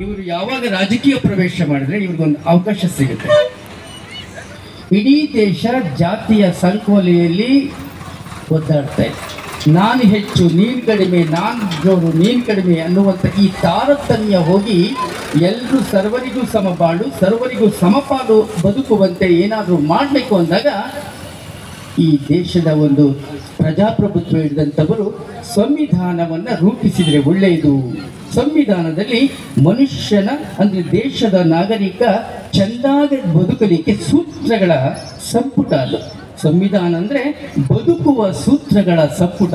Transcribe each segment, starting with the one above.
ಇವರು ಯಾವಾಗ ರಾಜಕೀಯ ಪ್ರವೇಶ ಮಾಡಿದ್ರೆ ಇವ್ರಿಗೊಂದು ಅವಕಾಶ ಸಿಗುತ್ತೆ. ಇಡೀ ದೇಶ ಜಾತಿಯ ಸಂಕೋಲೆಯಲ್ಲಿ ಒದ್ದಾಡ್ತಾ ಇದೆ. ನಾನು ಹೆಚ್ಚು ನೀನು ಕಡಿಮೆ, ನಾನು ಜೋರು ನೀನು ಕಡಿಮೆ ಅನ್ನುವಂಥ ಈ ತಾರತಮ್ಯ ಹೋಗಿ ಎಲ್ಲರೂ ಸರ್ವರಿಗೂ ಸಮಬಾಳು, ಸರ್ವರಿಗೂ ಸಮಪಾಲು ಬದುಕುವಂತೆ ಏನಾದರೂ ಮಾಡಬೇಕು ಅಂದಾಗ ಈ ದೇಶದ ಒಂದು ಪ್ರಜಾಪ್ರಭುತ್ವ ಹಿಡಿದಂಥವರು ಸಂವಿಧಾನವನ್ನು ರೂಪಿಸಿದರೆ ಒಳ್ಳೆಯದು. ಸಂವಿಧಾನದಲ್ಲಿ ಮನುಷ್ಯನ ಅಂದರೆ ದೇಶದ ನಾಗರಿಕ ಚೆಂದಾಗಿ ಬದುಕಲಿಕ್ಕೆ ಸೂತ್ರಗಳ ಸಂಪುಟ. ಅದು ಸಂವಿಧಾನ ಅಂದರೆ ಬದುಕುವ ಸೂತ್ರಗಳ ಸಂಪುಟ.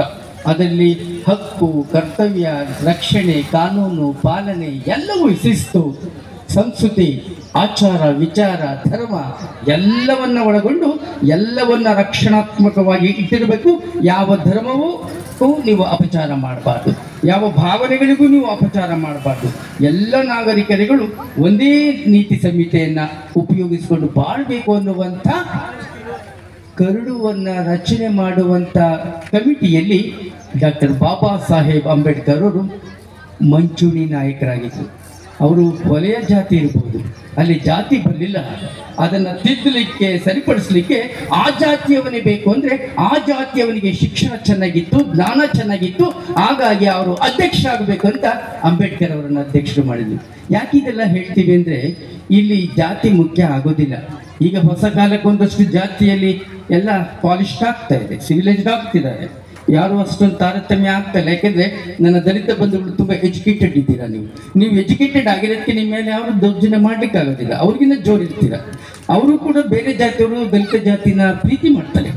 ಅದರಲ್ಲಿ ಹಕ್ಕು, ಕರ್ತವ್ಯ, ರಕ್ಷಣೆ, ಕಾನೂನು, ಪಾಲನೆ ಎಲ್ಲವೂ, ಶಿಸ್ತು, ಸಂಸ್ಕೃತಿ, ಆಚಾರ, ವಿಚಾರ, ಧರ್ಮ ಎಲ್ಲವನ್ನ ಒಳಗೊಂಡು ಎಲ್ಲವನ್ನ ರಕ್ಷಣಾತ್ಮಕವಾಗಿ ಇಟ್ಟಿರಬೇಕು. ಯಾವ ಧರ್ಮವೂ ನೀವು ಅಪಚಾರ ಮಾಡಬಾರ್ದು, ಯಾವ ಭಾವನೆಗಳಿಗೂ ನೀವು ಅಪಚಾರ ಮಾಡಬಾರ್ದು. ಎಲ್ಲ ನಾಗರಿಕರುಗಳು ಒಂದೇ ನೀತಿ ಸಂಹಿತೆಯನ್ನು ಉಪಯೋಗಿಸಿಕೊಂಡು ಬಾಳ್ಬೇಕು ಅನ್ನುವಂಥ ಕರಡುವನ್ನು ರಚನೆ ಮಾಡುವಂಥ ಕಮಿಟಿಯಲ್ಲಿ ಡಾಕ್ಟರ್ ಬಾಬಾ ಸಾಹೇಬ್ ಅಂಬೇಡ್ಕರ್ ಅವರು ಮಂಚೂಣಿ ನಾಯಕರಾಗಿದ್ದರು. ಅವರು ವಲಯ ಜಾತಿ ಇರ್ಬೋದು, ಅಲ್ಲಿ ಜಾತಿ ಬರಲಿಲ್ಲ, ಅದನ್ನು ತಿದ್ದಲಿಕ್ಕೆ ಸರಿಪಡಿಸಲಿಕ್ಕೆ ಆ ಜಾತಿಯವನೇ ಬೇಕು ಅಂದರೆ ಆ ಜಾತಿಯವನಿಗೆ ಶಿಕ್ಷಣ ಚೆನ್ನಾಗಿತ್ತು, ಜ್ಞಾನ ಚೆನ್ನಾಗಿತ್ತು, ಹಾಗಾಗಿ ಅವರು ಅಧ್ಯಕ್ಷ ಆಗಬೇಕು ಅಂತ ಅಂಬೇಡ್ಕರ್ ಅವರನ್ನು ಅಧ್ಯಕ್ಷರು ಮಾಡಿದ್ರು. ಯಾಕೆ ಇದೆಲ್ಲ ಹೇಳ್ತೀವಿ ಅಂದರೆ ಇಲ್ಲಿ ಜಾತಿ ಮುಖ್ಯ ಆಗೋದಿಲ್ಲ. ಈಗ ಹೊಸ ಕಾಲಕ್ಕೆ ಒಂದಷ್ಟು ಜಾತಿಯಲ್ಲಿ ಎಲ್ಲ ಪಾಲಿಷ್ಡ್ ಆಗ್ತಾ ಇದೆ, ಸಿವಿಲೈಸ್ಡ್ ಆಗ್ತಿದ್ದಾರೆ, ಯಾರು ಅಷ್ಟೊಂದು ತಾರತಮ್ಯ ಆಗ್ತಾಯಿಲ್ಲ. ಯಾಕೆಂದರೆ ನನ್ನ ದಲಿತ ಬಂಧುಗಳು ತುಂಬ ಎಜುಕೇಟೆಡ್ ಇದ್ದೀರಾ, ನೀವು ಎಜುಕೇಟೆಡ್ ಆಗಿರೋದಕ್ಕೆ ನಿಮ್ಮ ಮೇಲೆ ಅವರು ದೌರ್ಜನ್ಯ ಮಾಡಲಿಕ್ಕೆ ಆಗೋದಿಲ್ಲ, ಅವ್ರಿಗಿನ್ನ ಜೋರಿರ್ತೀರ. ಅವರು ಕೂಡ ಬೇರೆ ಜಾತಿಯವರು ದಲಿತ ಜಾತಿನ ಪ್ರೀತಿ ಮಾಡ್ತಾರೆ.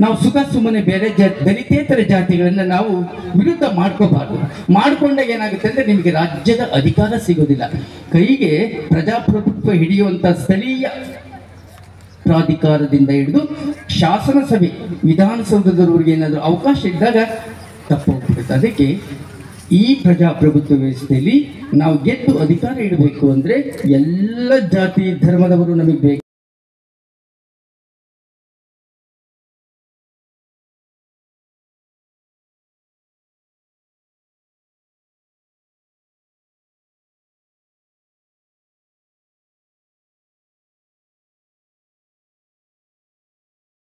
ನಾವು ಸುಖ ಸುಮ್ಮನೆ ಬೇರೆ ದಲಿತೇತರ ಜಾತಿಗಳನ್ನು ನಾವು ವಿರುದ್ಧ ಮಾಡ್ಕೋಬಾರ್ದು. ಮಾಡ್ಕೊಂಡಾಗ ಏನಾಗುತ್ತೆ ಅಂದರೆ ನಿಮಗೆ ರಾಜ್ಯದ ಅಧಿಕಾರ ಸಿಗೋದಿಲ್ಲ. ಕೈಗೆ ಪ್ರಜಾಪ್ರಭುತ್ವ ಹಿಡಿಯುವಂಥ ಸ್ಥಳೀಯ ಪ್ರಾಧಿಕಾರದಿಂದ ಹಿಡಿದು ಶಾಸನ ಸಭೆ, ವಿಧಾನಸೌಧದವರೆಗೆ ಏನಾದರೂ ಅವಕಾಶ ಇದ್ದಾಗ ತಪ್ಪೋಗ್ಬಿಡುತ್ತೆ. ಅದಕ್ಕೆ ಈ ಪ್ರಜಾಪ್ರಭುತ್ವ ವ್ಯವಸ್ಥೆಯಲ್ಲಿ ನಾವು ಗೆದ್ದು ಅಧಿಕಾರ ಇಡಬೇಕು ಅಂದರೆ ಎಲ್ಲ ಜಾತಿ ಧರ್ಮದವರು ನಮಗೆ ಬೇಕು.